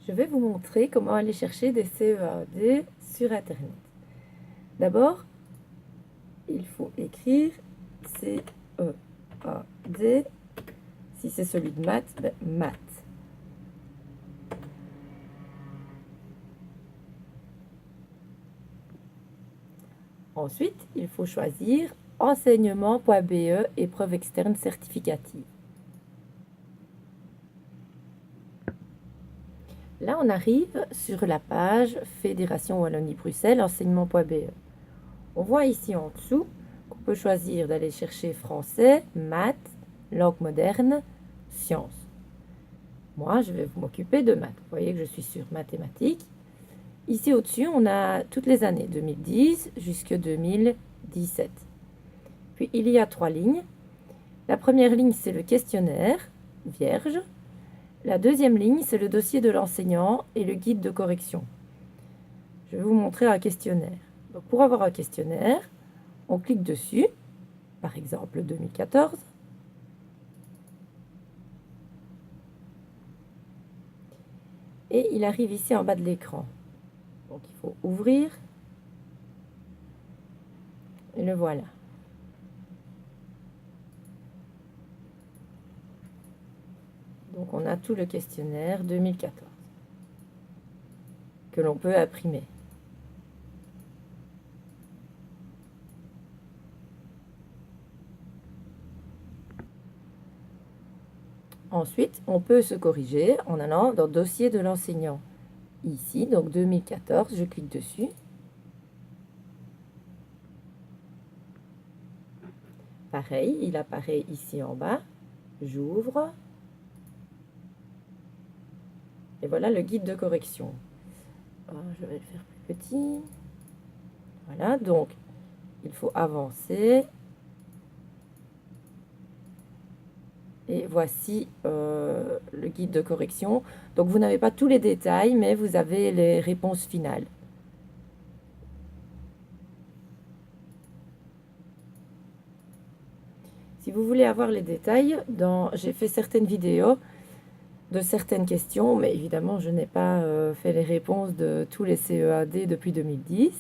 Je vais vous montrer comment aller chercher des CEAD sur Internet. D'abord, il faut écrire CEAD. Si c'est celui de maths, maths. Ensuite, il faut choisir enseignement.be, épreuve externe certificative. Là, on arrive sur la page Fédération Wallonie-Bruxelles, enseignement.be. On voit ici en dessous qu'on peut choisir d'aller chercher français, maths, langue moderne, sciences. Moi, je vais m'occuper de maths. Vous voyez que je suis sur mathématiques. Ici au-dessus, on a toutes les années, 2010 jusqu'à 2017. Puis, il y a 3 lignes. La première ligne, c'est le questionnaire, vierge. La deuxième ligne, c'est le dossier de l'enseignant et le guide de correction. Je vais vous montrer un questionnaire. Donc, pour avoir un questionnaire, on clique dessus, par exemple 2014. Et il arrive ici en bas de l'écran. Donc, il faut ouvrir. Et le voilà. Donc, on a tout le questionnaire 2014 que l'on peut imprimer. Ensuite, on peut se corriger en allant dans le dossier de l'enseignant. Ici, donc 2014, je clique dessus. Pareil, il apparaît ici en bas. J'ouvre. Et voilà le guide de correction. Je vais le faire plus petit. Voilà, donc il faut avancer. Et voici le guide de correction. Donc vous n'avez pas tous les détails, mais vous avez les réponses finales. Si vous voulez avoir les détails, j'ai fait certaines vidéos de certaines questions, mais évidemment je n'ai pas fait les réponses de tous les CEAD depuis 2010.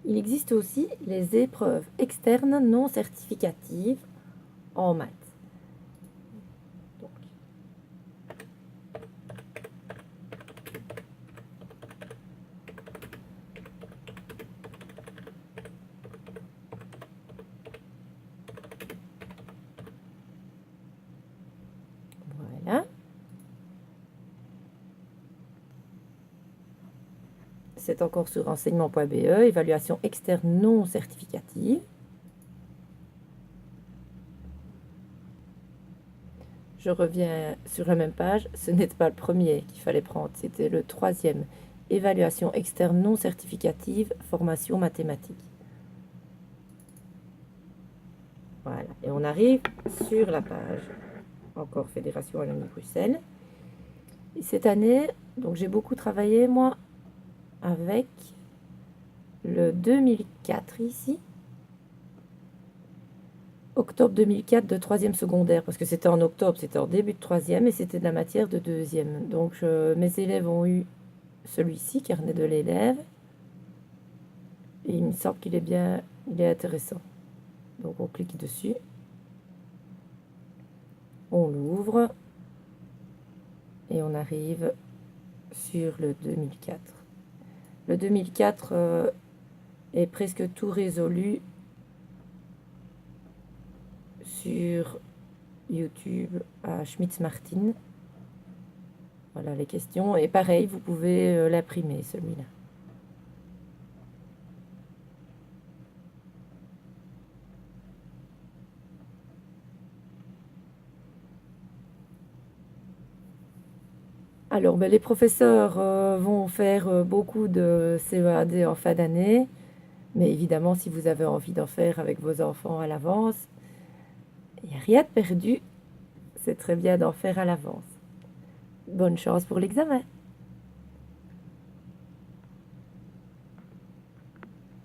Il existe aussi les épreuves externes non certificatives en maths. Donc, voilà. C'est encore sur renseignement.be, évaluation externe non certificative. Je reviens sur la même page, ce n'était pas le premier qu'il fallait prendre, c'était le 3e. Évaluation externe non certificative, formation mathématique. Voilà, et on arrive sur la page, encore Fédération Wallonie-Bruxelles. Et cette année, donc j'ai beaucoup travaillé, moi, avec le 2004 ici. Octobre 2004 de 3e secondaire, parce que c'était en octobre, c'était en début de 3e et c'était de la matière de 2e. Donc mes élèves ont eu celui-ci, carnet de l'élève. Et il me semble qu'il est bien, il est intéressant. Donc on clique dessus. On l'ouvre. Et on arrive sur le 2004. Le 2004 est presque tout résolu sur YouTube à Schmitz-Martin. Voilà les questions. Et pareil, vous pouvez l'imprimer, celui-là. Alors, les professeurs vont faire beaucoup de CEAD en fin d'année. Mais évidemment, si vous avez envie d'en faire avec vos enfants à l'avance, il n'y a rien de perdu. C'est très bien d'en faire à l'avance. Bonne chance pour l'examen.